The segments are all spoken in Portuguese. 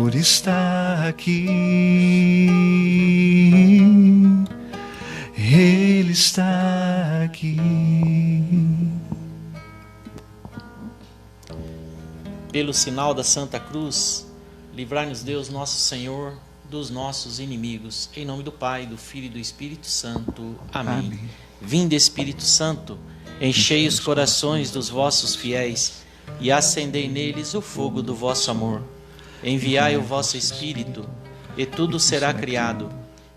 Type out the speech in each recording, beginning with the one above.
Senhor está aqui, Ele está aqui. Pelo sinal da Santa Cruz, livrai-nos Deus nosso Senhor dos nossos inimigos. Em nome do Pai, do Filho e do Espírito Santo. Amém. Amém. Vinde, Espírito Santo, enchei os corações dos vossos fiéis e acendei neles o fogo do vosso amor. Enviai o vosso Espírito, e tudo será criado,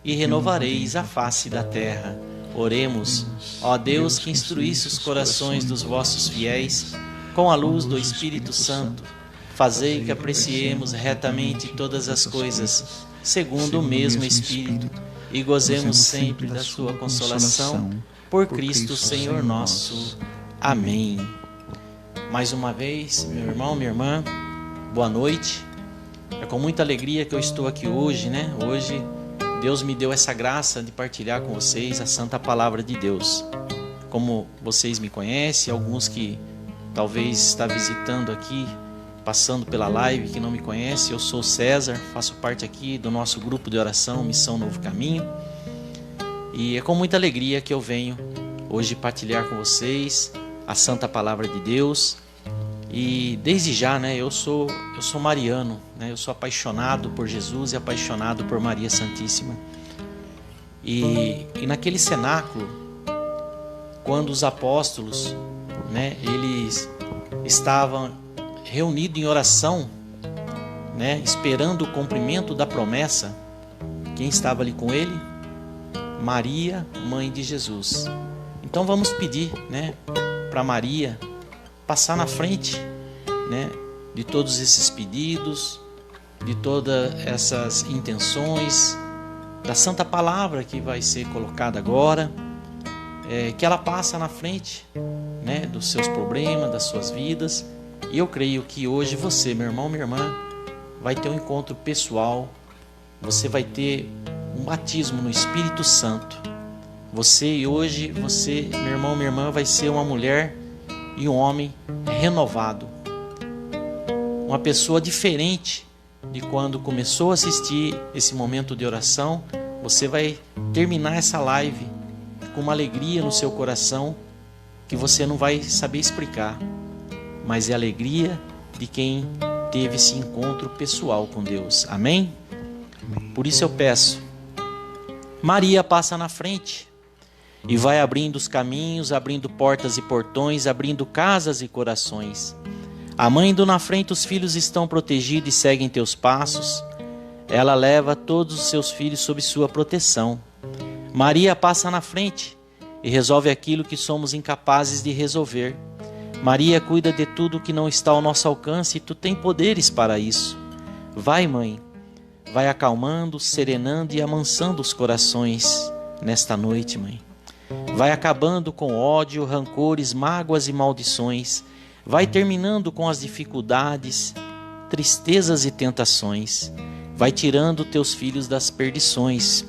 e renovareis a face da terra. Oremos, ó Deus, que instruísse os corações dos vossos fiéis com a luz do Espírito Santo. Fazei que apreciemos retamente todas as coisas, segundo o mesmo Espírito, e gozemos sempre da sua consolação, por Cristo Senhor nosso. Amém. Mais uma vez, meu irmão, minha irmã, boa noite. É com muita alegria que eu estou aqui hoje, né? Hoje Deus me deu essa graça de partilhar com vocês a Santa Palavra de Deus. Como vocês me conhecem, alguns que talvez estão visitando aqui, passando pela live, que não me conhece, eu sou César, faço parte aqui do nosso grupo de oração Missão Novo Caminho, e é com muita alegria que eu venho hoje partilhar com vocês a Santa Palavra de Deus. E desde já, né, eu sou mariano, né, eu sou apaixonado por Jesus e apaixonado por Maria Santíssima. E naquele cenáculo, quando os apóstolos, né, eles estavam reunidos em oração, né, esperando o cumprimento da promessa, quem estava ali com ele? Maria, mãe de Jesus. Então vamos pedir, né, para Maria passar na frente, né, de todos esses pedidos, de todas essas intenções, da Santa Palavra que vai ser colocada agora, que ela passa na frente, né, dos seus problemas, das suas vidas. E eu creio que hoje você, meu irmão, minha irmã, vai ter um encontro pessoal, você vai ter um batismo no Espírito Santo. Hoje, meu irmão, minha irmã, vai ser uma mulher e um homem renovado. Uma pessoa diferente de quando começou a assistir esse momento de oração. Você vai terminar essa live com uma alegria no seu coração que você não vai saber explicar, mas é a alegria de quem teve esse encontro pessoal com Deus. Amém? Por isso eu peço, Maria passa na frente e vai abrindo os caminhos, abrindo portas e portões, abrindo casas e corações. A mãe indo na frente, os filhos estão protegidos e seguem teus passos. Ela leva todos os seus filhos sob sua proteção. Maria passa na frente e resolve aquilo que somos incapazes de resolver. Maria cuida de tudo que não está ao nosso alcance e tu tem poderes para isso. Vai, mãe, vai acalmando, serenando e amansando os corações nesta noite, mãe. Vai acabando com ódio, rancores, mágoas e maldições. Vai terminando com as dificuldades, tristezas e tentações. Vai tirando teus filhos das perdições.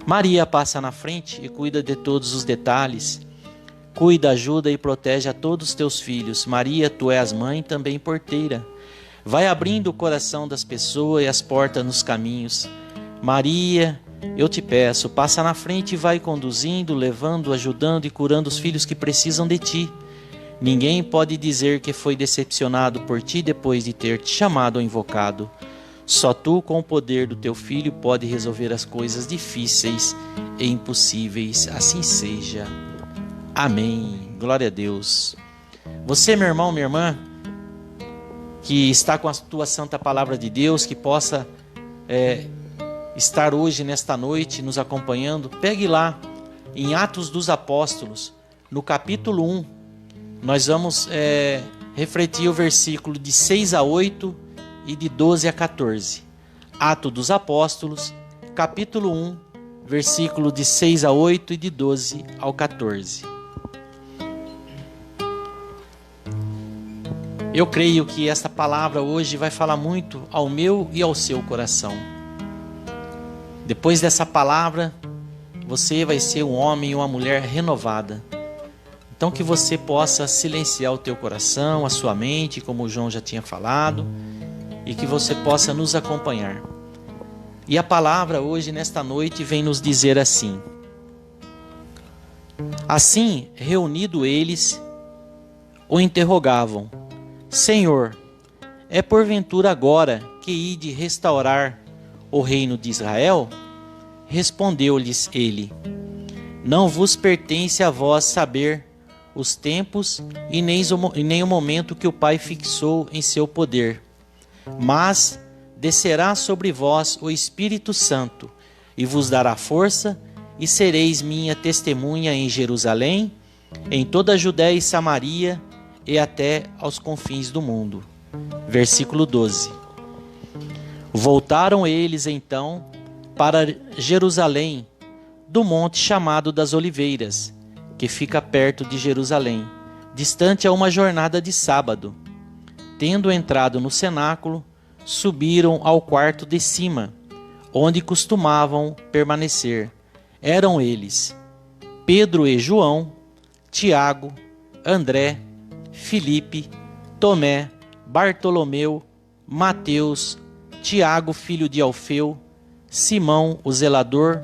Maria passa na frente e cuida de todos os detalhes. Cuida, ajuda e protege a todos os teus filhos. Maria, tu és mãe, também porteira. Vai abrindo o coração das pessoas e as portas nos caminhos. Maria, eu te peço, passa na frente e vai conduzindo, levando, ajudando e curando os filhos que precisam de ti. Ninguém pode dizer que foi decepcionado por ti depois de ter te chamado ou invocado. Só tu, com o poder do teu Filho, pode resolver as coisas difíceis e impossíveis. Assim seja. Amém. Glória a Deus. Você, meu irmão, minha irmã, que está com a tua Santa Palavra de Deus, que possa estar hoje, nesta noite, nos acompanhando, pegue lá, em Atos dos Apóstolos, no capítulo 1, nós vamos refletir o versículo de 6 a 8 e de 12 a 14. Atos dos Apóstolos, capítulo 1, versículo de 6 a 8 e de 12 ao 14. Eu creio que esta palavra hoje vai falar muito ao meu e ao seu coração. Depois dessa palavra, você vai ser um homem e uma mulher renovada. Então que você possa silenciar o teu coração, a sua mente, como o João já tinha falado, e que você possa nos acompanhar. E a palavra hoje, nesta noite, vem nos dizer assim: assim, reunido eles, o interrogavam: Senhor, é porventura agora que ide restaurar o reino de Israel? Respondeu-lhes ele: não vos pertence a vós saber os tempos e nem o momento que o Pai fixou em seu poder. Mas descerá sobre vós o Espírito Santo, e vos dará força, e sereis minha testemunha em Jerusalém, em toda a Judéia e Samaria, e até aos confins do mundo. Versículo 12. Voltaram eles então para Jerusalém, do monte chamado das Oliveiras, que fica perto de Jerusalém, distante a uma jornada de sábado. Tendo entrado no cenáculo, subiram ao quarto de cima, onde costumavam permanecer. Eram eles Pedro e João, Tiago, André, Filipe, Tomé, Bartolomeu, Mateus, Tiago, filho de Alfeu, Simão, o zelador,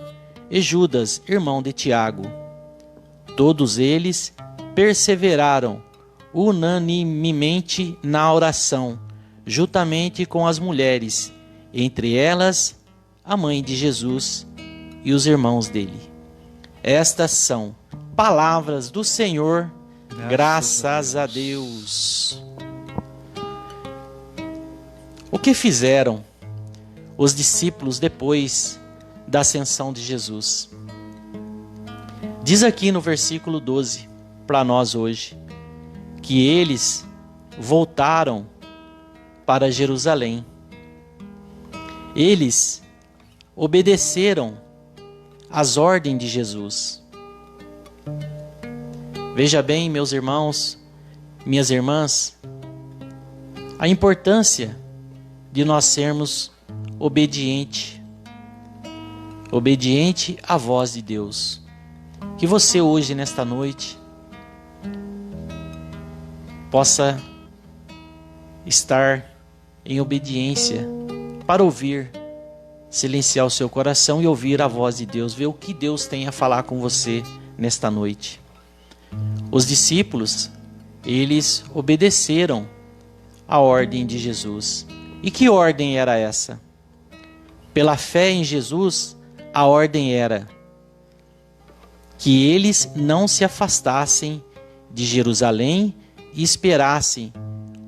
e Judas, irmão de Tiago. Todos eles perseveraram unanimemente na oração, juntamente com as mulheres, entre elas a mãe de Jesus e os irmãos dele. Estas são palavras do Senhor, graças a Deus. O que fizeram os discípulos depois da ascensão de Jesus? Diz aqui no versículo 12 para nós hoje que eles voltaram para Jerusalém. Eles obedeceram às ordens de Jesus. Veja bem, meus irmãos, minhas irmãs, a importância de nós sermos obediente à voz de Deus. Que você hoje, nesta noite, possa estar em obediência para ouvir, silenciar o seu coração e ouvir a voz de Deus, ver o que Deus tem a falar com você nesta noite. Os discípulos, eles obedeceram a ordem de Jesus. E que ordem era essa? Pela fé em Jesus, a ordem era que eles não se afastassem de Jerusalém e esperassem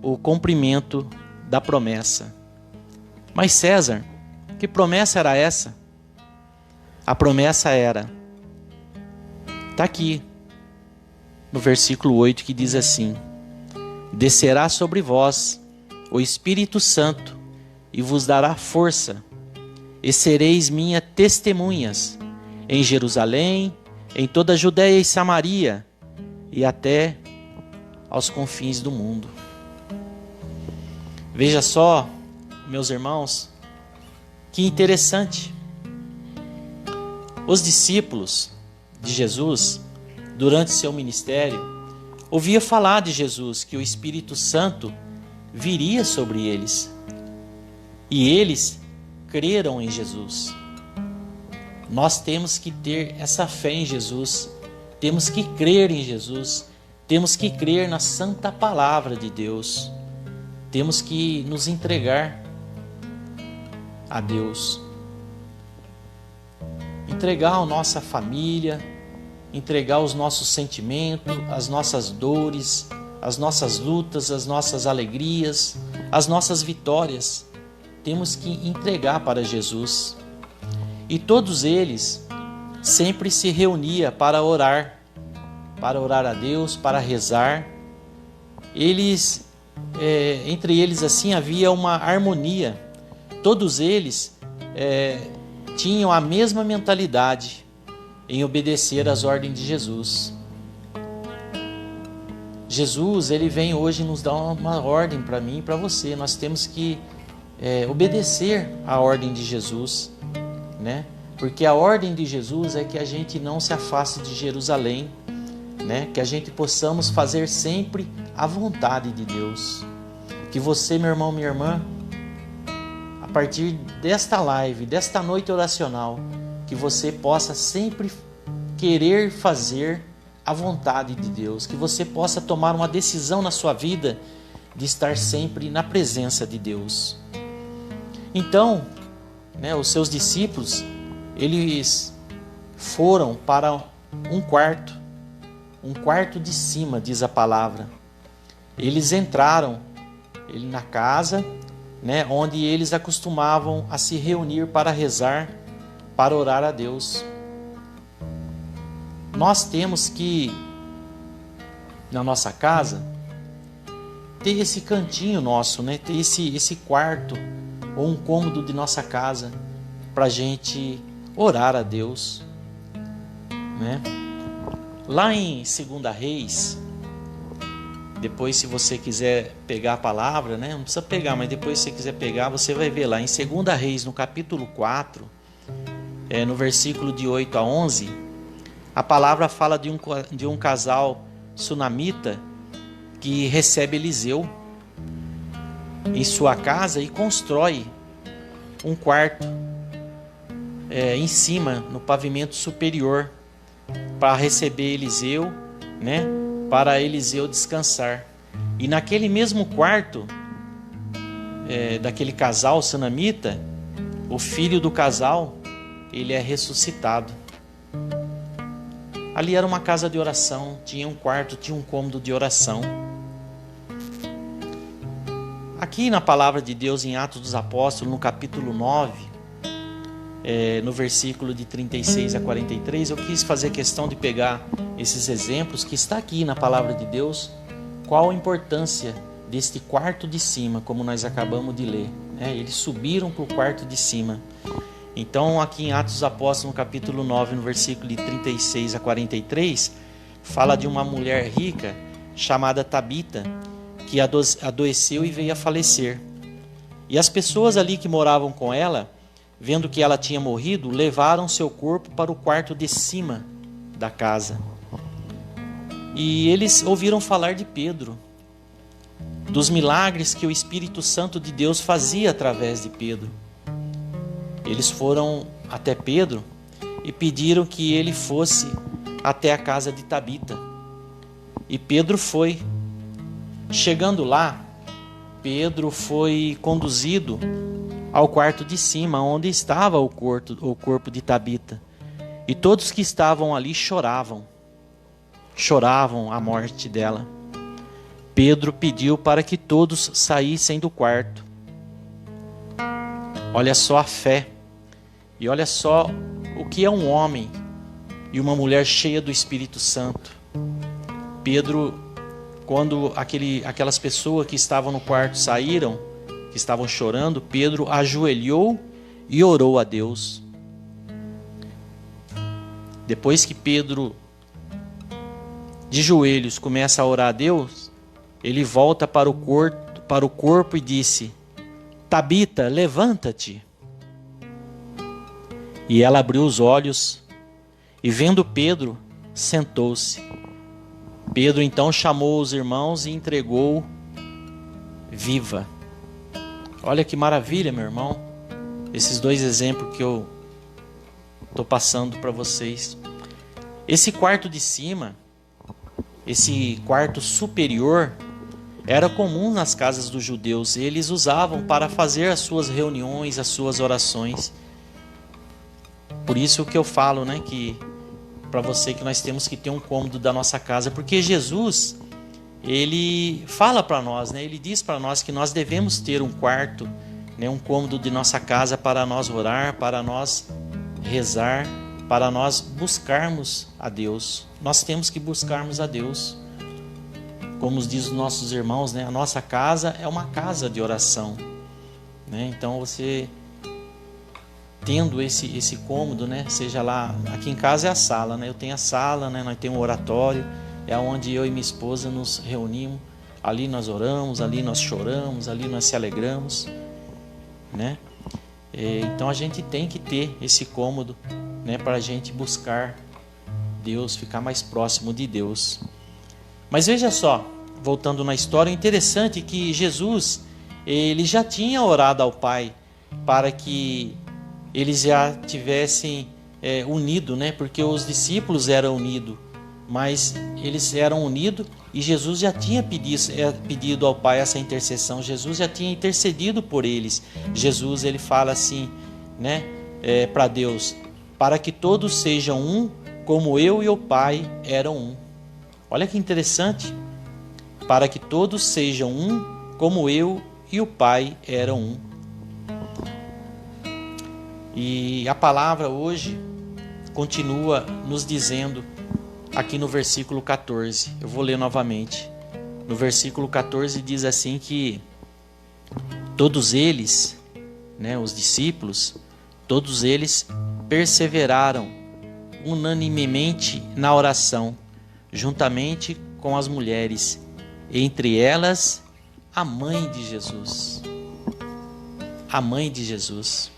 o cumprimento da promessa. Mas César, que promessa era essa? A promessa era, está aqui no versículo 8, que diz assim: descerá sobre vós o Espírito Santo e vos dará força, e sereis minhas testemunhas em Jerusalém, em toda a Judéia e Samaria, e até aos confins do mundo. Veja só, meus irmãos, que interessante. Os discípulos de Jesus, durante seu ministério, ouviam falar de Jesus, que o Espírito Santo viria sobre eles. E eles creram em Jesus. Nós temos que ter essa fé em Jesus, temos que crer em Jesus, temos que crer na santa palavra de Deus, temos que nos entregar a Deus, entregar a nossa família, entregar os nossos sentimentos, as nossas dores, as nossas lutas, as nossas alegrias, as nossas vitórias. Temos que entregar para Jesus. E todos eles sempre se reuniam para orar a Deus, para rezar. Eles, entre eles assim, havia uma harmonia. Todos eles tinham a mesma mentalidade em obedecer às ordens de Jesus. Jesus, ele vem hoje nos dar uma ordem para mim e para você. Nós temos que obedecer à ordem de Jesus, né? Porque a ordem de Jesus é que a gente não se afaste de Jerusalém, né? Que a gente possamos fazer sempre a vontade de Deus. Que você, meu irmão, minha irmã, partir desta live, desta noite oracional, que você possa sempre querer fazer a vontade de Deus, que você possa tomar uma decisão na sua vida de estar sempre na presença de Deus. Então, os seus discípulos, eles foram para um quarto de cima, diz a palavra. Eles entraram na casa, onde eles acostumavam a se reunir para rezar, para orar a Deus. Nós temos que, na nossa casa, ter esse cantinho nosso, ter esse quarto ou um cômodo de nossa casa para a gente orar a Deus. Lá em 2 Reis, depois se você quiser pegar a palavra, não precisa pegar, mas depois se você quiser pegar, você vai ver lá em 2 Reis, no capítulo 4, no versículo de 8 a 11, a palavra fala de um casal sunamita que recebe Eliseu em sua casa e constrói um quarto em cima, no pavimento superior, para receber Eliseu, para Eliseu descansar. E naquele mesmo quarto daquele casal sunamita, o filho do casal, ele é ressuscitado. Ali era uma casa de oração, tinha um quarto, tinha um cômodo de oração. Aqui na palavra de Deus em Atos dos Apóstolos, no capítulo 9, no versículo de 36 a 43, eu quis fazer questão de pegar esses exemplos que está aqui na palavra de Deus, qual a importância deste quarto de cima, como nós acabamos de ler. Eles subiram para o quarto de cima. Então aqui em Atos dos Apóstolos, no capítulo 9, no versículo de 36 a 43, fala de uma mulher rica chamada Tabita, que adoeceu e veio a falecer. E as pessoas ali que moravam com ela, vendo que ela tinha morrido, levaram seu corpo para o quarto de cima da casa. E eles ouviram falar de Pedro, dos milagres que o Espírito Santo de Deus fazia através de Pedro. Eles foram até Pedro e pediram que ele fosse até a casa de Tabita. E Pedro foi. Chegando lá, Pedro foi conduzido ao quarto de cima, onde estava o corpo de Tabita. E todos que estavam ali choravam a morte dela. Pedro pediu para que todos saíssem do quarto. Olha só a fé, e olha só o que é um homem e uma mulher cheia do Espírito Santo. Pedro, quando aquelas pessoas que estavam no quarto saíram, que estavam chorando, Pedro ajoelhou e orou a Deus. Depois que Pedro, de joelhos, começa a orar a Deus, ele volta para o corpo e disse: Tabita, levanta-te. E ela abriu os olhos e, vendo Pedro, sentou-se. Pedro então chamou os irmãos e entregou viva. Olha que maravilha, meu irmão, esses dois exemplos que eu estou passando para vocês. Esse quarto de cima, esse quarto superior, era comum nas casas dos judeus. Eles usavam para fazer as suas reuniões, as suas orações. Por isso que eu falo, que para você que nós temos que ter um cômodo da nossa casa, porque Jesus, ele fala para nós, ele diz para nós que nós devemos ter um quarto, um cômodo de nossa casa para nós orar, para nós rezar, para nós buscarmos a Deus. Nós temos que buscarmos a Deus. Como diz os nossos irmãos, a nossa casa é uma casa de oração. Então você tendo esse cômodo, seja lá, aqui em casa é a sala, eu tenho a sala, nós temos um oratório, é onde eu e minha esposa nos reunimos, ali nós oramos, ali nós choramos, ali nós se alegramos, Então a gente tem que ter esse cômodo, para a gente buscar Deus, ficar mais próximo de Deus. Mas veja só, voltando na história, interessante que Jesus, ele já tinha orado ao Pai para que eles já tivessem unido, né? Porque os discípulos eram unidos, mas eles eram unidos e Jesus já tinha pedido ao Pai essa intercessão. Jesus já tinha intercedido por eles. Jesus, ele fala assim, né? Para Deus, para que todos sejam um, como eu e o Pai eram um. Olha que interessante. Para que todos sejam um, como eu e o Pai eram um. E a palavra hoje continua nos dizendo aqui no versículo 14. Eu vou ler novamente. No versículo 14 diz assim que todos eles, né, os discípulos, todos eles perseveraram unanimemente na oração, juntamente com as mulheres, entre elas a mãe de Jesus. A mãe de Jesus.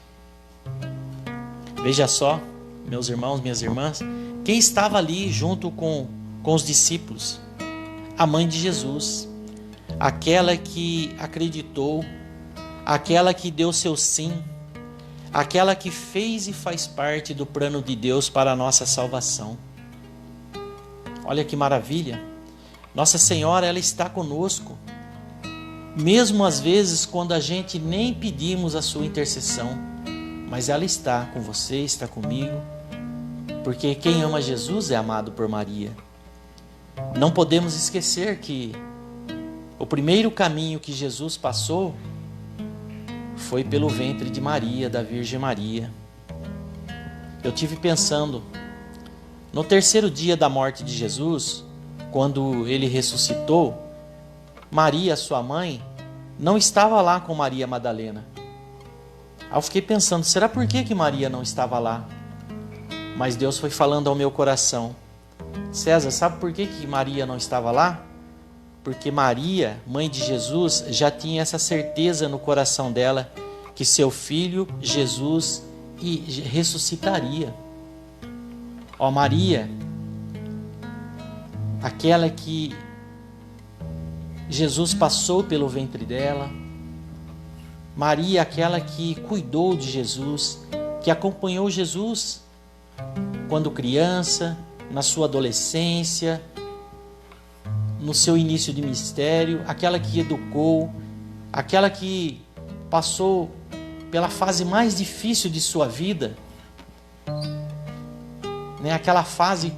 Veja só, meus irmãos, minhas irmãs, quem estava ali junto com os discípulos? A mãe de Jesus, aquela que acreditou, aquela que deu seu sim, aquela que fez e faz parte do plano de Deus para a nossa salvação. Olha que maravilha! Nossa Senhora, ela está conosco, mesmo às vezes quando a gente nem pedimos a sua intercessão, mas ela está com você, está comigo, porque quem ama Jesus é amado por Maria. Não podemos esquecer que o primeiro caminho que Jesus passou foi pelo ventre de Maria, da Virgem Maria. Eu tive pensando, no terceiro dia da morte de Jesus, quando ele ressuscitou, Maria, sua mãe, não estava lá com Maria Madalena. Aí eu fiquei pensando, será por que Maria não estava lá? Mas Deus foi falando ao meu coração. César, sabe por que Maria não estava lá? Porque Maria, mãe de Jesus, já tinha essa certeza no coração dela que seu filho Jesus ressuscitaria. Ó Maria, aquela que Jesus passou pelo ventre dela. Maria, aquela que cuidou de Jesus, que acompanhou Jesus quando criança, na sua adolescência, no seu início de ministério, aquela que educou, aquela que passou pela fase mais difícil de sua vida, né? Aquela fase,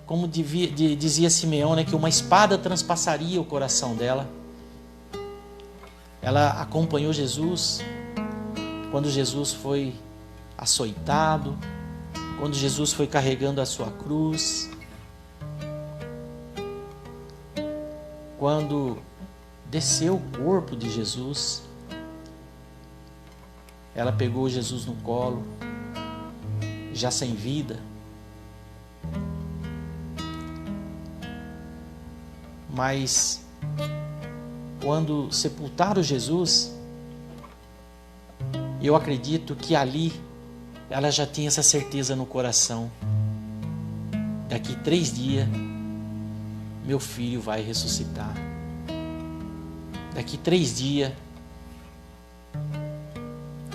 como dizia Simeão, né? Que uma espada transpassaria o coração dela. Ela acompanhou Jesus quando Jesus foi açoitado, quando Jesus foi carregando a sua cruz, quando desceu o corpo de Jesus, ela pegou Jesus no colo, já sem vida. Mas quando sepultaram Jesus, eu acredito que ali ela já tinha essa certeza no coração. Daqui 3 dias, meu filho vai ressuscitar. Daqui 3 dias,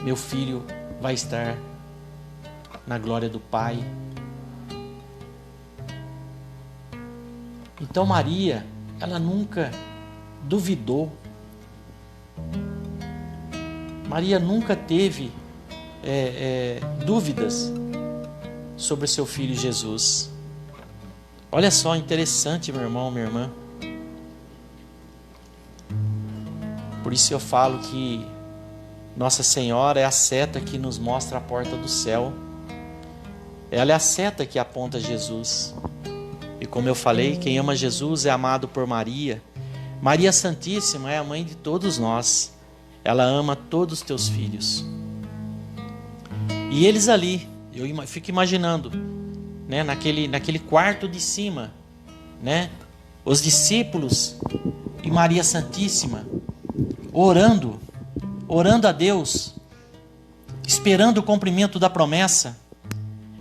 meu filho vai estar na glória do Pai. Então Maria, ela nunca duvidou. Maria nunca teve dúvidas sobre seu filho Jesus. Olha só, interessante, meu irmão, minha irmã. Por isso eu falo que Nossa Senhora é a seta que nos mostra a porta do céu. Ela é a seta que aponta Jesus. E como eu falei, quem ama Jesus é amado por Maria. Maria Santíssima é a mãe de todos nós. Ela ama todos os teus filhos. E eles ali, eu fico imaginando, né, naquele quarto de cima, né, os discípulos e Maria Santíssima orando a Deus, esperando o cumprimento da promessa.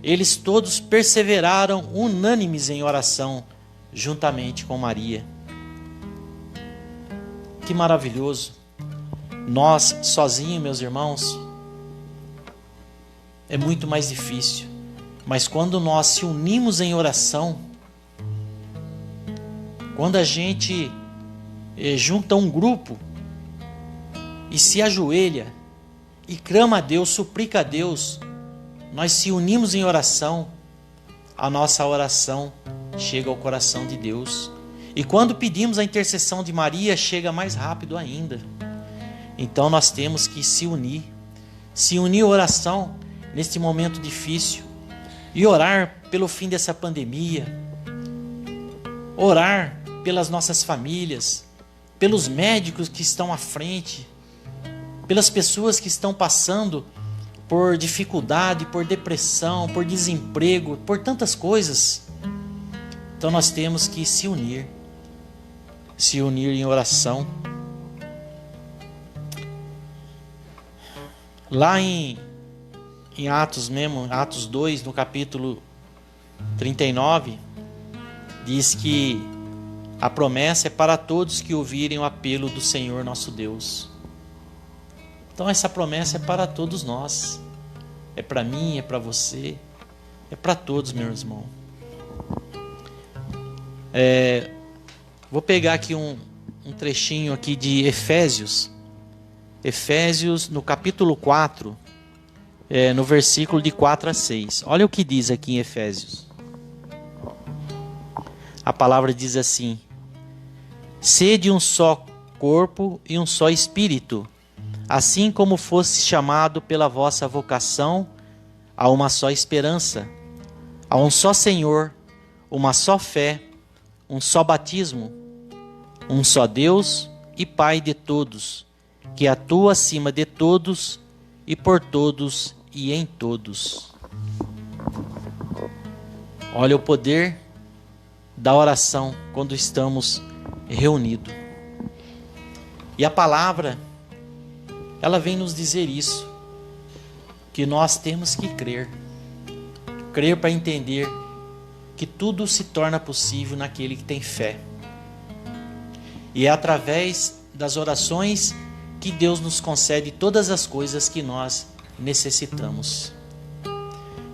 Eles todos perseveraram unânimes em oração, juntamente com Maria. Que maravilhoso! Nós, sozinhos, meus irmãos, é muito mais difícil. Mas quando nós se unimos em oração, quando a gente junta um grupo e se ajoelha e clama a Deus, suplica a Deus, nós se unimos em oração, a nossa oração chega ao coração de Deus. E quando pedimos a intercessão de Maria, chega mais rápido ainda. Então nós temos que se unir em oração neste momento difícil e orar pelo fim dessa pandemia, orar pelas nossas famílias, pelos médicos que estão à frente, pelas pessoas que estão passando por dificuldade, por depressão, por desemprego, por tantas coisas. Então nós temos que se unir em oração. Lá em Atos mesmo, Atos 2, no capítulo 39, diz que a promessa é para todos que ouvirem o apelo do Senhor nosso Deus. Então essa promessa é para todos nós. É para mim, é para você, é para todos, meu irmão. Vou pegar aqui um trechinho aqui de Efésios. Efésios, no capítulo 4, no versículo de 4 a 6. Olha o que diz aqui em Efésios. A palavra diz assim: sede um só corpo e um só espírito, assim como fosse chamado pela vossa vocação a uma só esperança, a um só Senhor, uma só fé, um só batismo, um só Deus e Pai de todos, que atua acima de todos e por todos e em todos. Olha o poder da oração quando estamos reunidos. E a palavra, ela vem nos dizer isso, que nós temos que crer para entender que tudo se torna possível naquele que tem fé. E é através das orações que Deus nos concede todas as coisas que nós necessitamos.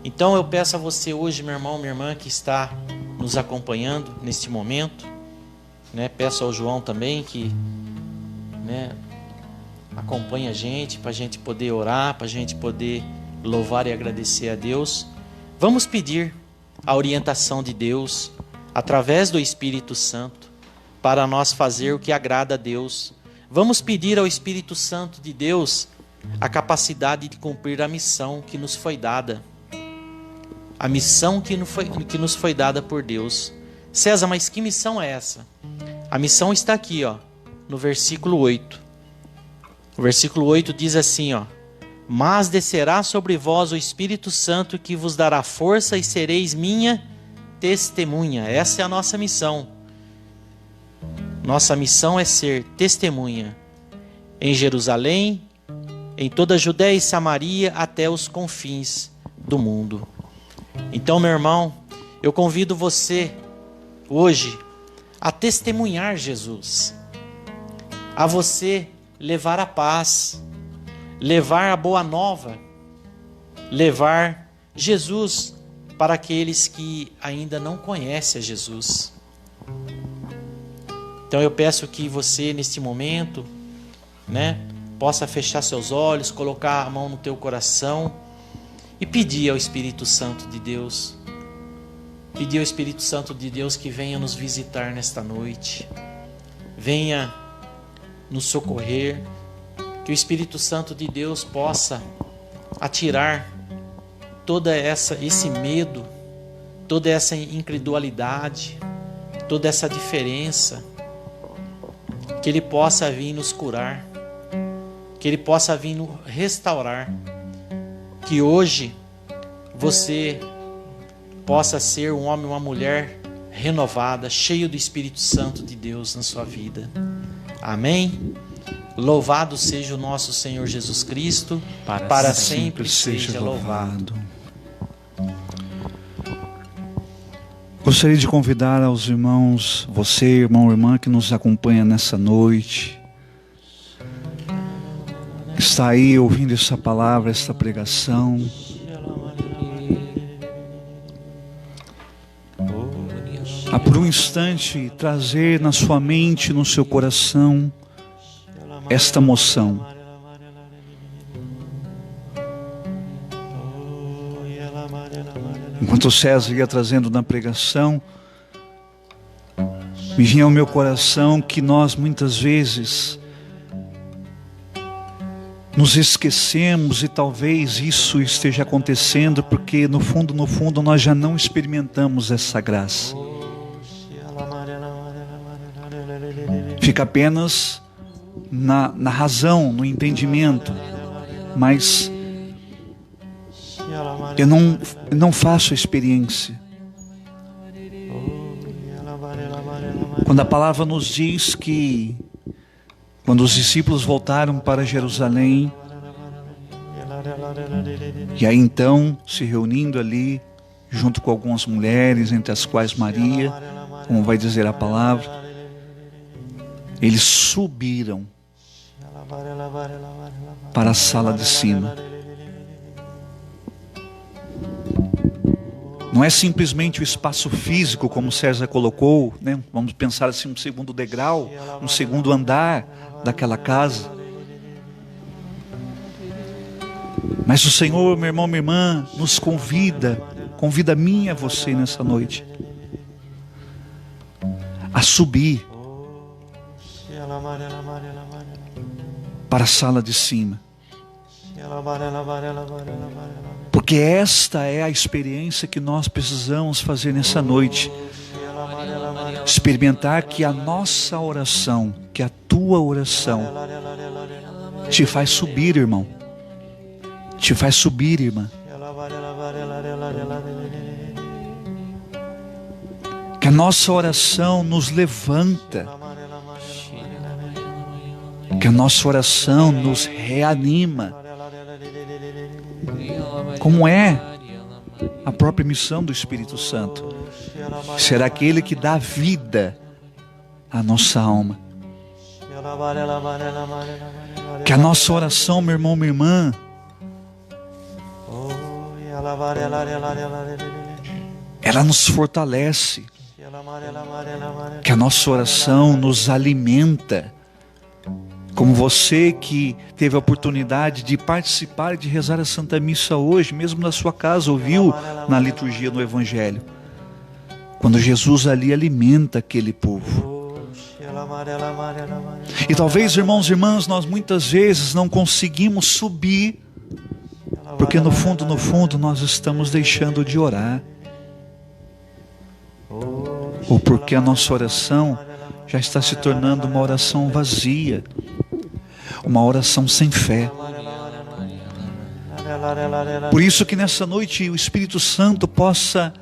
Então eu peço a você hoje, meu irmão, minha irmã, que está nos acompanhando neste momento, peço ao João também que acompanhe a gente, para a gente poder orar, para a gente poder louvar e agradecer a Deus. Vamos pedir a orientação de Deus através do Espírito Santo para nós fazer o que agrada a Deus. Vamos pedir ao Espírito Santo de Deus a capacidade de cumprir a missão que nos foi dada. A missão que nos foi dada por Deus. César, mas que missão é essa? A missão está aqui, no versículo 8. O versículo 8 diz assim, mas descerá sobre vós o Espírito Santo, que vos dará força e sereis minha testemunha. Essa é a nossa missão. Nossa missão é ser testemunha em Jerusalém, em toda a Judéia e Samaria, até os confins do mundo. Então, meu irmão, eu convido você hoje a testemunhar Jesus, a você levar a paz, levar a boa nova, levar Jesus para aqueles que ainda não conhecem a Jesus. Então eu peço que você neste momento, possa fechar seus olhos, colocar a mão no teu coração e pedir ao Espírito Santo de Deus, pedir ao Espírito Santo de Deus que venha nos visitar nesta noite, venha nos socorrer, que o Espírito Santo de Deus possa atirar todo esse medo, toda essa incredulidade, toda essa diferença, que Ele possa vir nos curar, que Ele possa vir nos restaurar, que hoje você possa ser um homem, uma mulher renovada, cheio do Espírito Santo de Deus na sua vida. Amém? Louvado seja o nosso Senhor Jesus Cristo, para sempre seja louvado. Gostaria de convidar aos irmãos, você, irmão, irmã, que nos acompanha nessa noite, está aí ouvindo essa palavra, essa pregação, a por um instante trazer na sua mente, no seu coração, esta moção. Enquanto o César ia trazendo na pregação, me vinha ao meu coração que nós muitas vezes nos esquecemos, e talvez isso esteja acontecendo porque no fundo nós já não experimentamos essa graça. Fica apenas na razão, no entendimento, mas eu não faço a experiência. Quando a palavra nos diz que quando os discípulos voltaram para Jerusalém, e aí então se reunindo ali, junto com algumas mulheres, entre as quais Maria, como vai dizer a palavra, eles subiram para a sala de cima. Não é simplesmente o espaço físico, como César colocou, né? Vamos pensar assim, um segundo degrau, um segundo andar daquela casa. Mas o Senhor, meu irmão, minha irmã, nos convida a mim e a você nessa noite, a subir para a sala de cima. Porque esta é a experiência que nós precisamos fazer nessa noite. Experimentar que a nossa oração, que a tua oração te faz subir, irmão. Te faz subir, irmã. Que a nossa oração nos levanta. Que a nossa oração nos reanima. Como é a própria missão do Espírito Santo. Ser aquele que dá vida à nossa alma. Que a nossa oração, meu irmão, minha irmã, ela nos fortalece. Que a nossa oração nos alimenta. Como você que teve a oportunidade de participar e de rezar a Santa Missa hoje, mesmo na sua casa, ouviu na liturgia no Evangelho. Quando Jesus ali alimenta aquele povo. E talvez, irmãos e irmãs, nós muitas vezes não conseguimos subir, porque no fundo nós estamos deixando de orar. Ou porque a nossa oração já está se tornando uma oração vazia. Uma oração sem fé. Por isso que nessa noite o Espírito Santo possa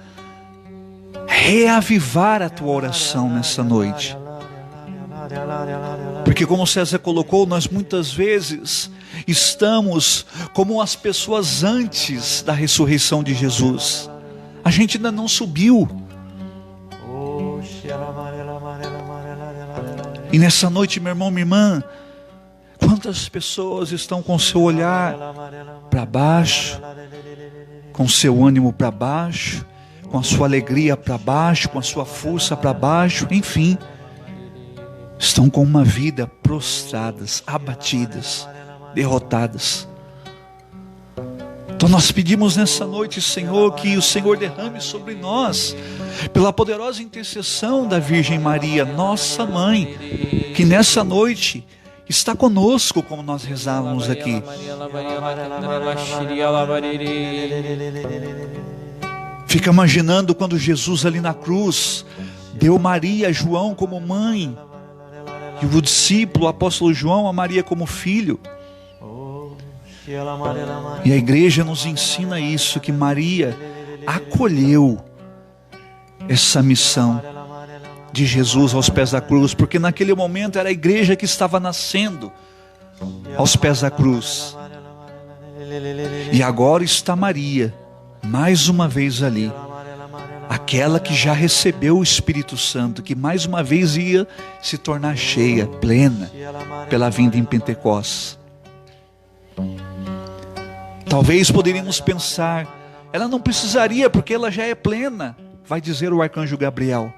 reavivar a tua oração nessa noite. Porque como César colocou, nós muitas vezes estamos como as pessoas antes da ressurreição de Jesus. A gente ainda não subiu. E nessa noite, meu irmão, minha irmã, quantas pessoas estão com seu olhar para baixo, com seu ânimo para baixo, com a sua alegria para baixo, com a sua força para baixo, enfim, estão com uma vida prostradas, abatidas, derrotadas. Então nós pedimos nessa noite, Senhor, que o Senhor derrame sobre nós, pela poderosa intercessão da Virgem Maria, nossa mãe, que nessa noite está conosco, como nós rezávamos aqui. Fica imaginando quando Jesus ali na cruz deu Maria a João como mãe, e o discípulo, o apóstolo João, a Maria como filho. E a igreja nos ensina isso, que Maria acolheu essa missão de Jesus aos pés da cruz, porque naquele momento era a igreja que estava nascendo aos pés da cruz. E agora está Maria, mais uma vez ali, aquela que já recebeu o Espírito Santo, que mais uma vez ia se tornar cheia, plena, pela vinda em Pentecostes. Talvez poderíamos pensar, ela não precisaria, porque ela já é plena, vai dizer o arcanjo Gabriel.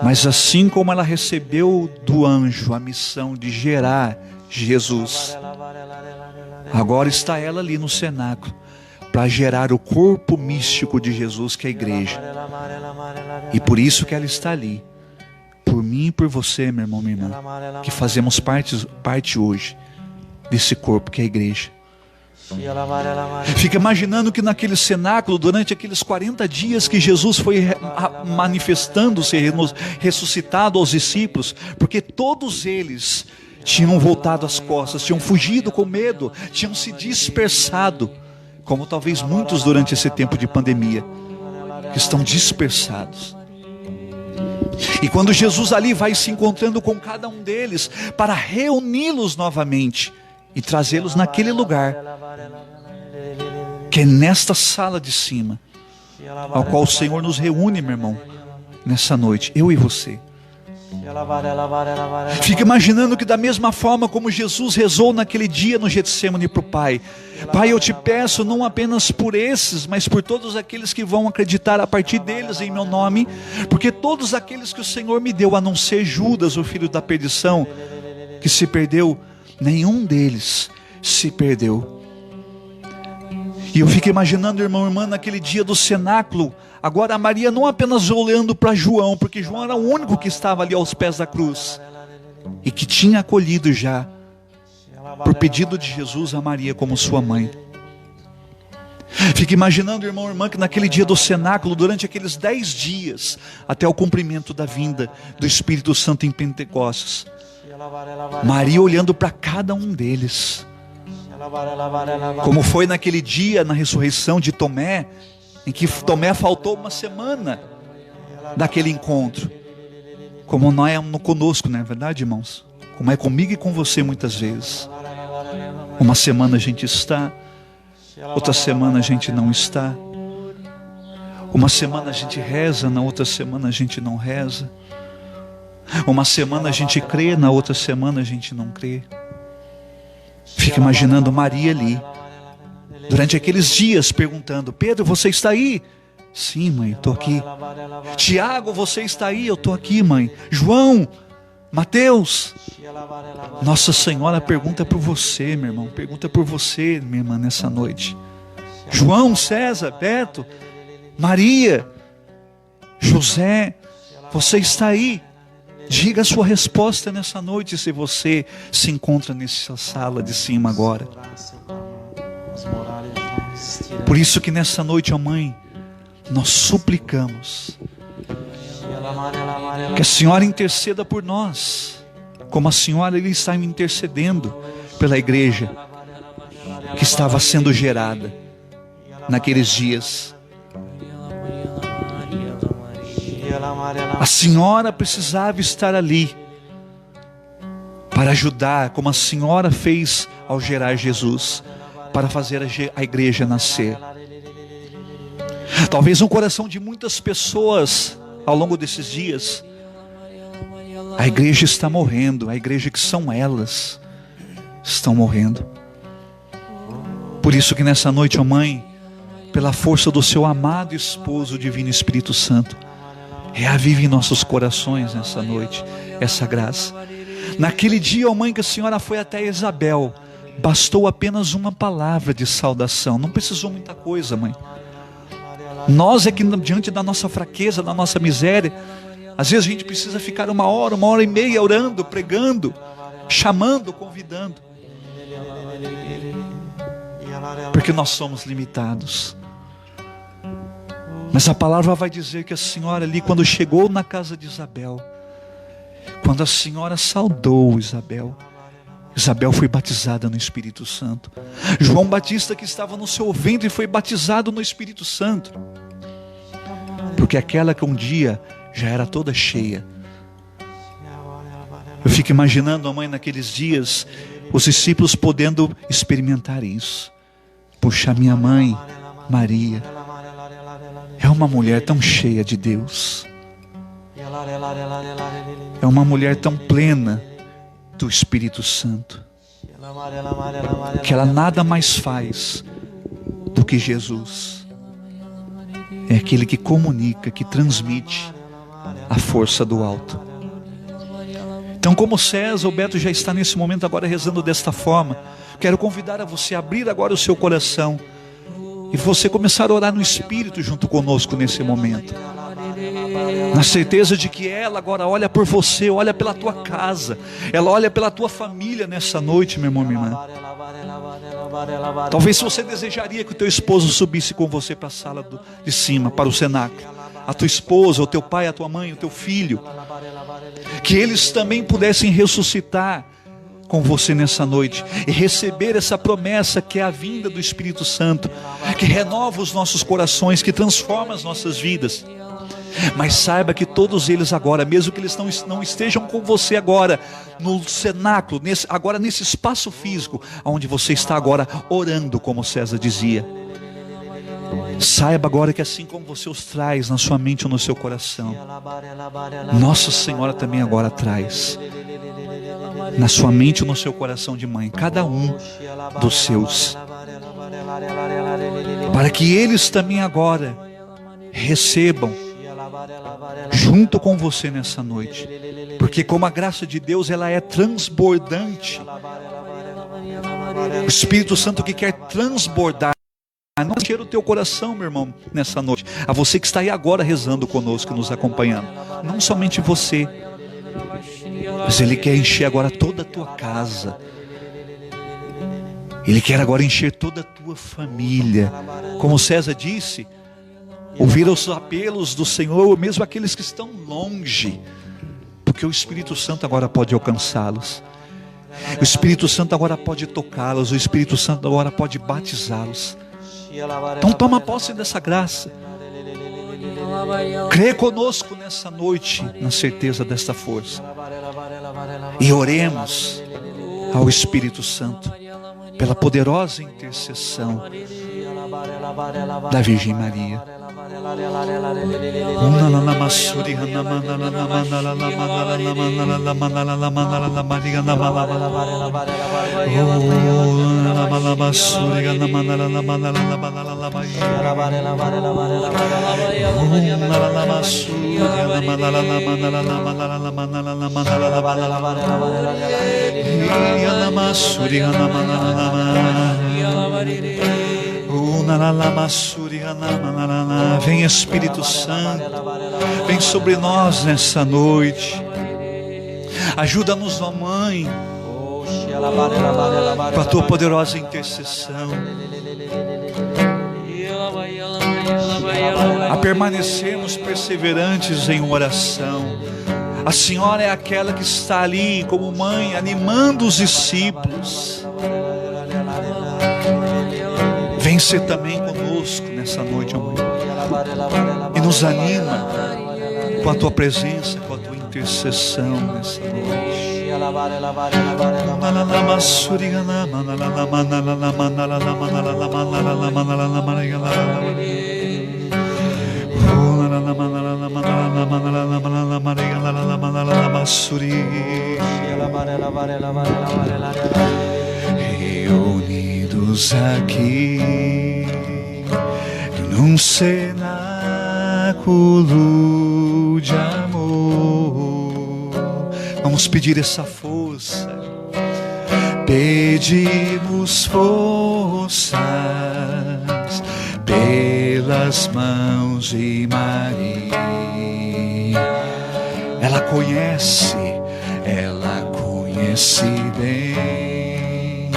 Mas assim como ela recebeu do anjo a missão de gerar Jesus, agora está ela ali no cenáculo para gerar o corpo místico de Jesus, que é a igreja. E por isso que ela está ali, por mim e por você, meu irmão, minha irmã, que fazemos parte hoje desse corpo que é a igreja. Fica imaginando que naquele cenáculo, durante aqueles 40 dias que Jesus foi manifestando-se, ressuscitado aos discípulos, porque todos eles tinham voltado as costas, tinham fugido com medo, tinham se dispersado, como talvez muitos durante esse tempo de pandemia, que estão dispersados. E quando Jesus ali vai se encontrando com cada um deles, para reuni-los novamente, e trazê-los naquele lugar, que é nesta sala de cima, ao qual o Senhor nos reúne, meu irmão, nessa noite, eu e você. Fica imaginando que da mesma forma como Jesus rezou naquele dia no Getsemane para o Pai: Pai, eu te peço não apenas por esses, mas por todos aqueles que vão acreditar a partir deles em meu nome, porque todos aqueles que o Senhor me deu, a não ser Judas, o filho da perdição, que se perdeu, nenhum deles se perdeu. E eu fico imaginando, irmão e irmã, naquele dia do cenáculo, agora a Maria não apenas olhando para João, porque João era o único que estava ali aos pés da cruz, e que tinha acolhido já, por pedido de Jesus, a Maria como sua mãe. Fica imaginando, irmão e irmã, que naquele dia do cenáculo, durante aqueles 10 dias, até o cumprimento da vinda do Espírito Santo em Pentecostes, Maria olhando para cada um deles, como foi naquele dia na ressurreição de Tomé, em que Tomé faltou uma semana daquele encontro, como não é conosco, não é verdade, irmãos? Como é comigo e com você muitas vezes. Uma semana a gente está, outra semana a gente não está. Uma semana a gente reza, na outra semana a gente não reza. Uma semana a gente crê, na outra semana a gente não crê. Fica imaginando Maria ali, durante aqueles dias, perguntando: Pedro, você está aí? Sim, mãe, estou aqui. Tiago, você está aí? Eu estou aqui, mãe. João, Mateus. Nossa Senhora pergunta por você, meu irmão, pergunta por você, minha irmã, nessa noite. João, César, Beto, Maria, José, você está aí? Diga a sua resposta nessa noite, se você se encontra nessa sala de cima agora. Por isso que nessa noite, ó mãe, nós suplicamos que a Senhora interceda por nós, como a Senhora ali está intercedendo pela igreja que estava sendo gerada naqueles dias. A Senhora precisava estar ali para ajudar, como a Senhora fez ao gerar Jesus, para fazer a igreja nascer. Talvez no coração de muitas pessoas, ao longo desses dias, a igreja está morrendo, a igreja que são elas, estão morrendo. Por isso que nessa noite, ó mãe, pela força do seu amado esposo, o Divino Espírito Santo, reavive em nossos corações nessa noite essa graça. Naquele dia, ó mãe, que a Senhora foi até Isabel, bastou apenas uma palavra de saudação, não precisou muita coisa, mãe. Nós é que diante da nossa fraqueza, da nossa miséria, às vezes a gente precisa ficar 1 hora e meia orando, pregando, chamando, convidando, porque nós somos limitados. Mas a palavra vai dizer que a Senhora ali, quando chegou na casa de Isabel, quando a Senhora saudou Isabel, Isabel foi batizada no Espírito Santo. João Batista, que estava no seu ventre, foi batizado no Espírito Santo, porque aquela que um dia já era toda cheia. Eu fico imaginando a mãe naqueles dias, os discípulos podendo experimentar isso. Puxa, minha mãe Maria é uma mulher tão cheia de Deus, é uma mulher tão plena do Espírito Santo, que ela nada mais faz do que Jesus. É aquele que comunica, que transmite a força do alto. Então, como César, o Beto já está nesse momento agora rezando desta forma, quero convidar a você a abrir agora o seu coração e você começar a orar no Espírito junto conosco nesse momento, na certeza de que ela agora olha por você, olha pela tua casa, ela olha pela tua família nessa noite, meu irmão, minha irmã. Talvez você desejaria que o teu esposo subisse com você para a sala de cima, para o cenáculo, a tua esposa, o teu pai, a tua mãe, o teu filho, que eles também pudessem ressuscitar com você nessa noite e receber essa promessa que é a vinda do Espírito Santo, que renova os nossos corações, que transforma as nossas vidas. Mas saiba que todos eles agora, mesmo que eles não estejam com você agora no cenáculo, agora nesse espaço físico, onde você está agora orando, como César dizia, saiba agora que assim como você os traz na sua mente ou no seu coração, Nossa Senhora também agora traz na sua mente ou no seu coração de mãe, cada um dos seus, para que eles também agora recebam junto com você nessa noite, porque como a graça de Deus ela é transbordante, o Espírito Santo que quer transbordar, não encher o teu coração, meu irmão, nessa noite, a você que está aí agora rezando conosco, nos acompanhando, não somente você, mas Ele quer encher agora toda a tua casa, Ele quer agora encher toda a tua família, como César disse, ouvir os apelos do Senhor, mesmo aqueles que estão longe, porque o Espírito Santo agora pode alcançá-los, o Espírito Santo agora pode tocá-los, o Espírito Santo agora pode batizá-los. Então toma posse dessa graça, crê conosco nessa noite, na certeza desta força, e oremos ao Espírito Santo, pela poderosa intercessão da Virgem Maria. Vem Espírito Santo, vem sobre nós nessa noite, ajuda-nos, ó Mãe, com a tua poderosa intercessão, a permanecermos perseverantes em oração. A Senhora é aquela que está ali como mãe, animando os discípulos. Vem ser também conosco nessa noite, ó Mãe, e nos anima com a tua presença, com a tua intercessão nessa noite. Reunidos aqui num cenáculo de amor, vamos pedir essa força, pedimos forças pelas mãos de Maria. Ela conhece bem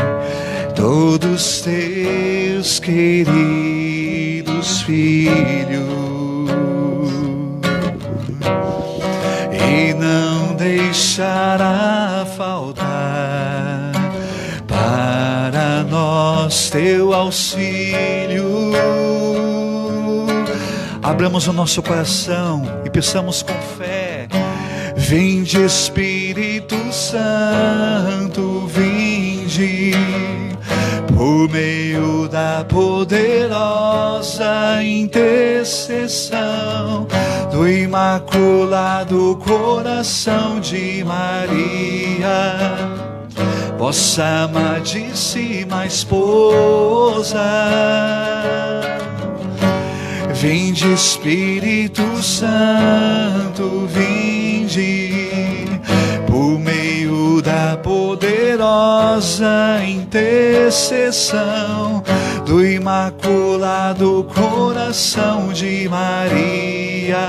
todos teus queridos filhos, e não deixará faltar para nós teu auxílio. Abramos o nosso coração e peçamos com fé: vinde Espírito Santo, vinde, por meio da poderosa intercessão do Imaculado Coração de Maria, vossa amadíssima esposa. Vinde Espírito Santo, vinde, por meio da poderosa intercessão do Imaculado Coração de Maria,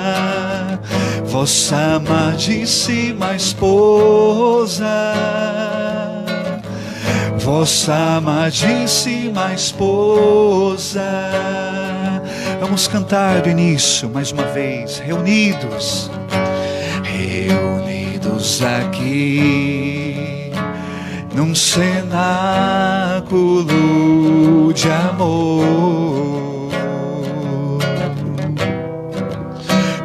vossa amadíssima esposa, vossa amadíssima esposa. Vamos cantar do início mais uma vez, reunidos aqui num cenáculo de amor.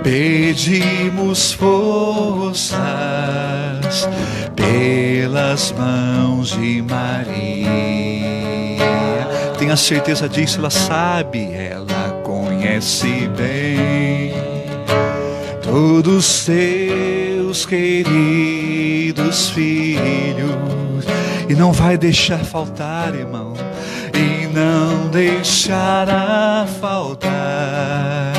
Pedimos forças pelas mãos de Maria. Tenha certeza disso, ela sabe, ela conhece bem todos os teus queridos filhos, e não vai deixar faltar, irmão, e não deixará faltar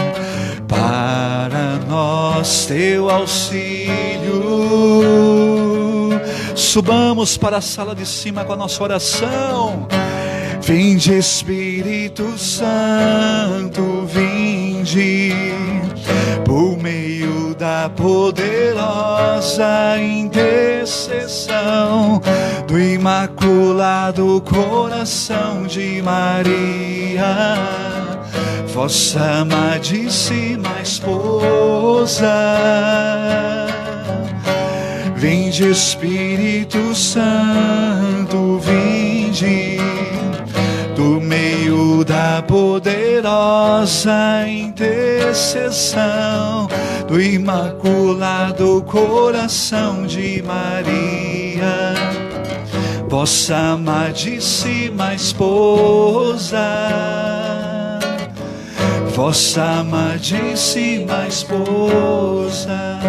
para nós teu auxílio. Subamos para a sala de cima com a nossa oração. Vinde Espírito Santo, vinde, por meio da poderosa intercessão do Imaculado Coração de Maria, vossa amadíssima esposa. Vinde Espírito Santo, vinde, do meio da poderosa intercessão do Imaculado Coração de Maria, vossa amadíssima esposa, vossa amadíssima esposa.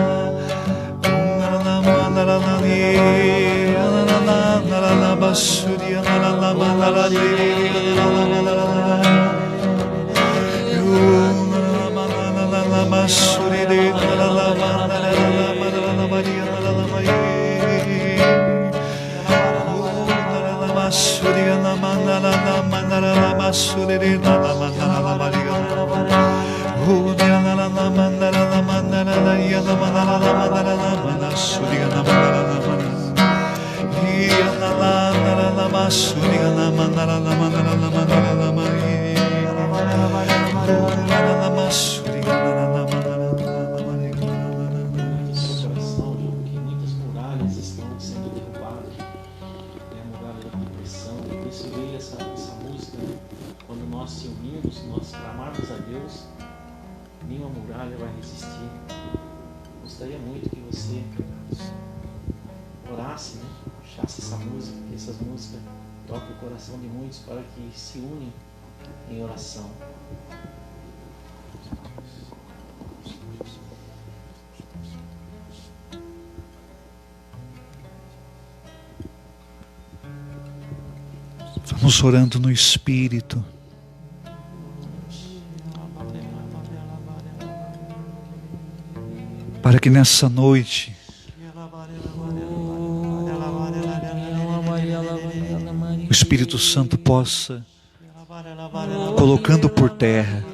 Gostaria muito que você orasse, né? Achasse essa música, que essas músicas toquem o coração de muitos para que se unem em oração. Vamos orando no Espírito. Para que nessa noite o Espírito Santo possa, colocando por terra,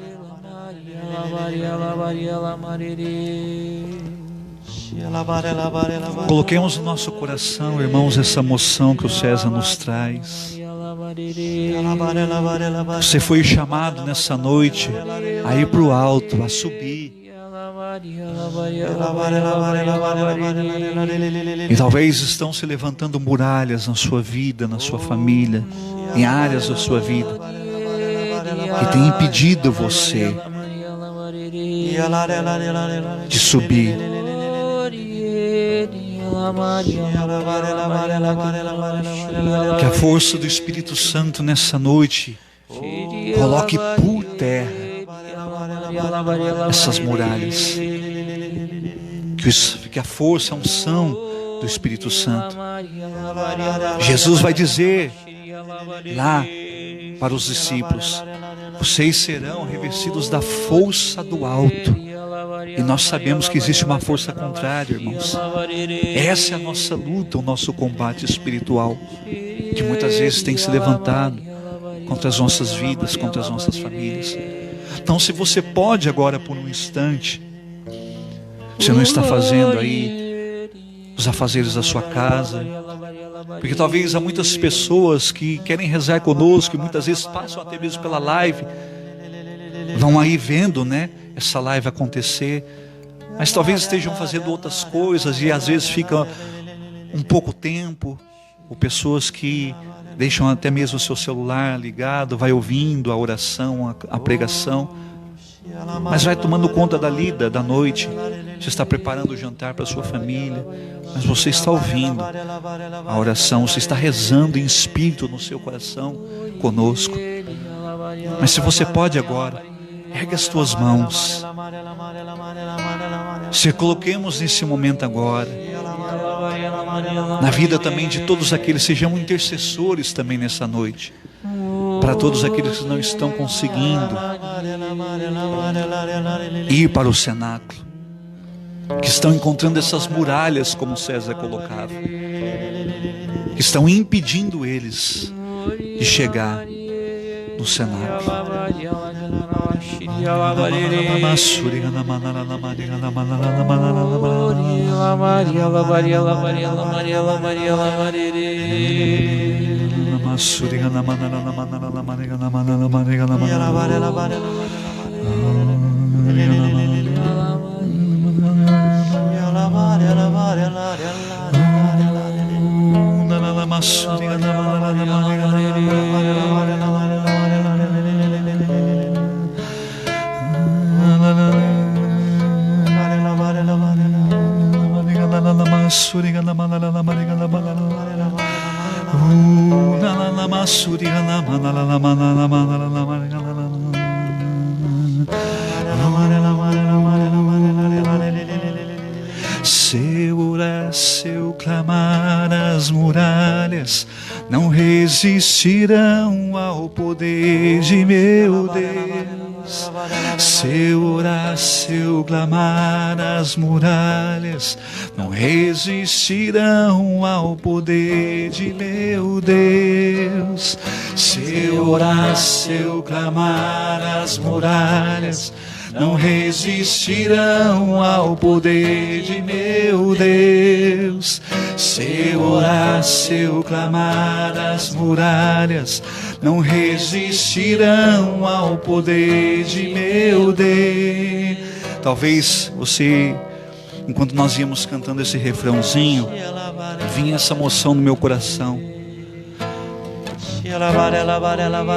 coloquemos no nosso coração, irmãos, essa emoção que o César nos traz. Você foi chamado nessa noite a ir para o alto, a subir. E talvez estão se levantando muralhas na sua vida, na sua família, em áreas da sua vida, que tem impedido você de subir. Que a força do Espírito Santo nessa noite coloque por terra essas muralhas. Que a força, a unção do Espírito Santo. Jesus vai dizer lá para os discípulos: Vocês serão revestidos da força do alto. E nós sabemos que existe uma força contrária, irmãos. Essa é a nossa luta, o nosso combate espiritual, que muitas vezes tem se levantado contra as nossas vidas, contra as nossas famílias. Então, se você pode agora por um instante, você não está fazendo aí os afazeres da sua casa, porque talvez há muitas pessoas que querem rezar conosco, e muitas vezes passam até mesmo pela live, vão aí vendo, né, essa live acontecer, mas talvez estejam fazendo outras coisas e às vezes fica um pouco tempo, ou pessoas que deixam até mesmo o seu celular ligado, vai ouvindo a oração, a pregação, mas vai tomando conta da lida, da noite. Você está preparando o jantar para a sua família, mas você está ouvindo a oração, você está rezando em espírito no seu coração conosco. Mas se você pode agora, ergue as tuas mãos. Se coloquemos nesse momento agora, na vida também de todos aqueles, sejamos intercessores também nessa noite, para todos aqueles que não estão conseguindo ir para o cenáculo, que estão encontrando essas muralhas, como César colocava, que estão impedindo eles de chegar no cenáculo. Se orar, se eu clamar, as muralhas não resistirão ao poder de meu Deus. Se eu orar, se eu clamar, as muralhas não resistirão ao poder de meu Deus. Se eu orar, se eu clamar, as muralhas não resistirão ao poder de meu Deus. Se eu orar, se eu clamar, as muralhas não resistirão ao poder de meu Deus. Talvez você, enquanto nós íamos cantando esse refrãozinho, vinha essa emoção no meu coração.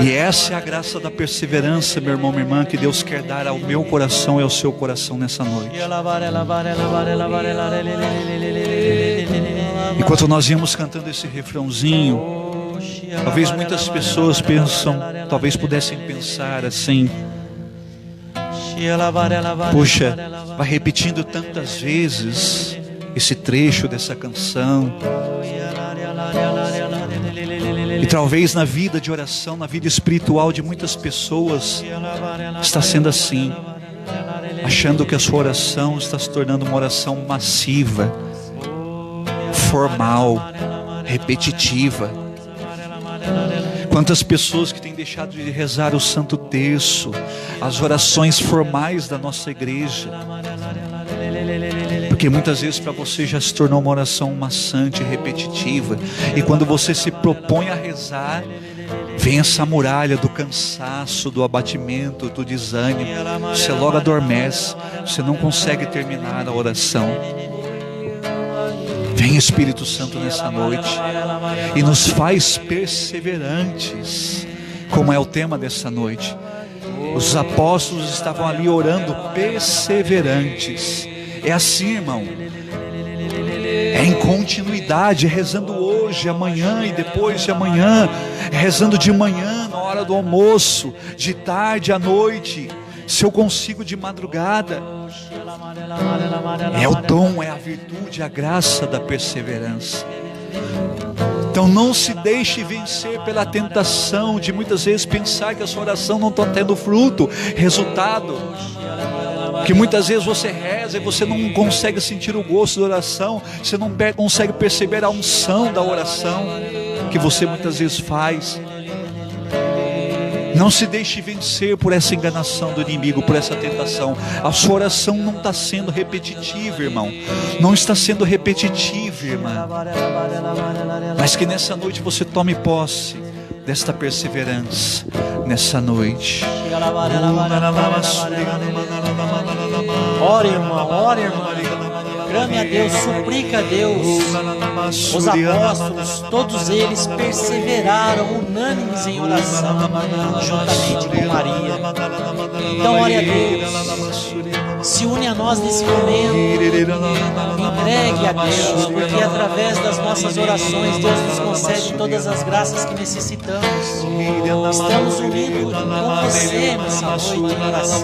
E essa é a graça da perseverança, meu irmão, minha irmã, que Deus quer dar ao meu coração e ao seu coração nessa noite. Enquanto nós íamos cantando esse refrãozinho, talvez muitas pessoas pensam, talvez pudessem pensar assim: puxa, vai repetindo tantas vezes esse trecho dessa canção. E talvez na vida de oração, na vida espiritual de muitas pessoas, está sendo assim, achando que a sua oração está se tornando uma oração massiva, formal, repetitiva. Quantas pessoas que têm deixado de rezar o Santo Terço, as orações formais da nossa igreja, porque muitas vezes para você já se tornou uma oração maçante, repetitiva, e quando você se propõe a rezar, vem essa muralha do cansaço, do abatimento, do desânimo, você logo adormece, você não consegue terminar a oração. Vem Espírito Santo nessa noite e nos faz perseverantes, como é o tema dessa noite. Os apóstolos estavam ali orando perseverantes. É assim, irmão, é em continuidade, rezando hoje, amanhã e depois de amanhã, rezando de manhã, na hora do almoço, de tarde à noite, se eu consigo de madrugada. É o dom, é a virtude, a graça da perseverança. Então não se deixe vencer pela tentação de muitas vezes pensar que a sua oração não está tendo fruto, resultado. Que muitas vezes você reza e você não consegue sentir o gosto da oração, você não consegue perceber a unção da oração que você muitas vezes faz. Não se deixe vencer por essa enganação do inimigo, por essa tentação. A sua oração não está sendo repetitiva, irmão. Não está sendo repetitiva, irmã. Mas que nessa noite você tome posse desta perseverança. Nessa noite. Ore, irmão, ore, irmão. Clame a Deus, suplica a Deus. Os apóstolos, todos eles perseveraram unânimes em oração, juntamente com Maria. Então ore a Deus, se une a nós nesse momento, entregue a Deus, porque através das nossas orações Deus nos concede todas as graças que necessitamos. Estamos unidos com você nessa noite em oração.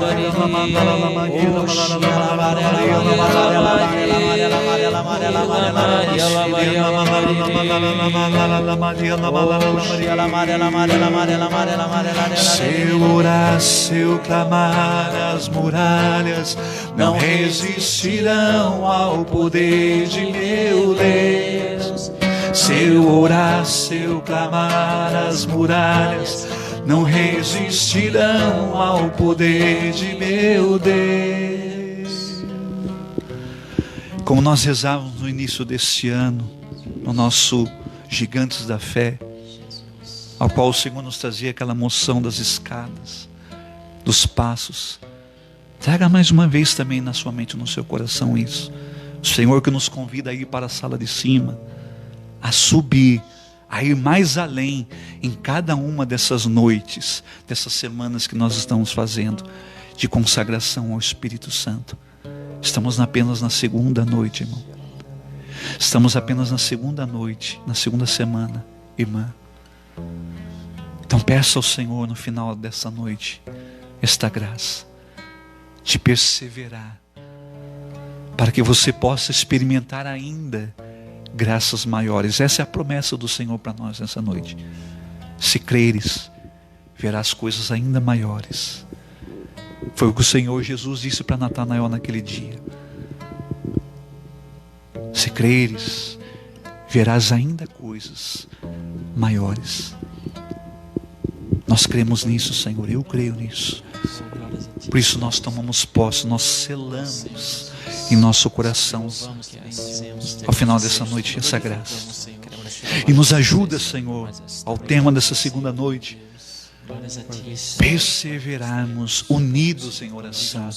Se eu orar, se eu clamar, as muralhas não resistirão ao poder de meu Deus. Se eu orar, se eu clamar, as muralhas não resistirão ao poder de meu Deus. Como nós rezávamos no início deste ano, no nosso Gigantes da Fé, ao qual o Senhor nos trazia aquela moção das escadas, dos passos. Traga mais uma vez também na sua mente, no seu coração isso. O Senhor que nos convida a ir para a sala de cima, a subir, a ir mais além em cada uma dessas noites, dessas semanas que nós estamos fazendo de consagração ao Espírito Santo. Estamos apenas na segunda noite, irmão. Estamos apenas na segunda noite, na segunda semana, irmã. Então peça ao Senhor no final dessa noite esta graça de perseverar, para que você possa experimentar ainda graças maiores. Essa é a promessa do Senhor para nós nessa noite. Se creres, verás coisas ainda maiores. Foi o que o Senhor Jesus disse para Natanael naquele dia. Se creres, verás ainda coisas maiores. Nós cremos nisso, Senhor, eu creio nisso. Por isso nós tomamos posse, nós selamos em nosso coração, ao final dessa noite, essa graça. E nos ajuda, Senhor, ao tema dessa segunda noite, perseverarmos unidos em oração,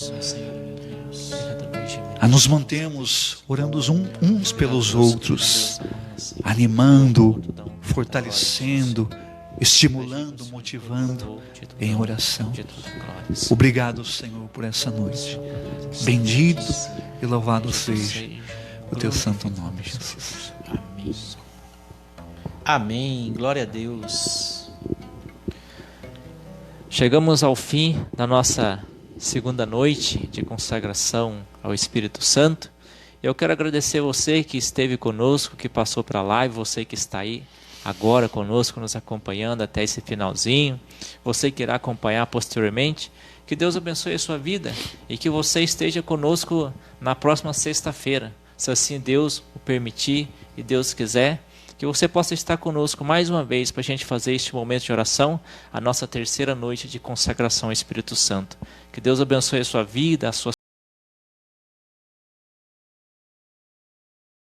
a nos mantermos orando uns pelos outros, animando, fortalecendo, estimulando, motivando em oração. Obrigado, Senhor, por essa noite. Bendito e louvado seja o teu santo nome, Jesus. Amém. Amém. Glória a Deus. Chegamos ao fim da nossa segunda noite de consagração ao Espírito Santo. Eu quero agradecer você que esteve conosco, que passou para a live, você que está aí agora conosco, nos acompanhando até esse finalzinho, você que irá acompanhar posteriormente. Que Deus abençoe a sua vida e que você esteja conosco na próxima sexta-feira, se assim Deus o permitir e Deus quiser, que você possa estar conosco mais uma vez para a gente fazer este momento de oração, a nossa terceira noite de consagração ao Espírito Santo. Que Deus abençoe a sua vida, a sua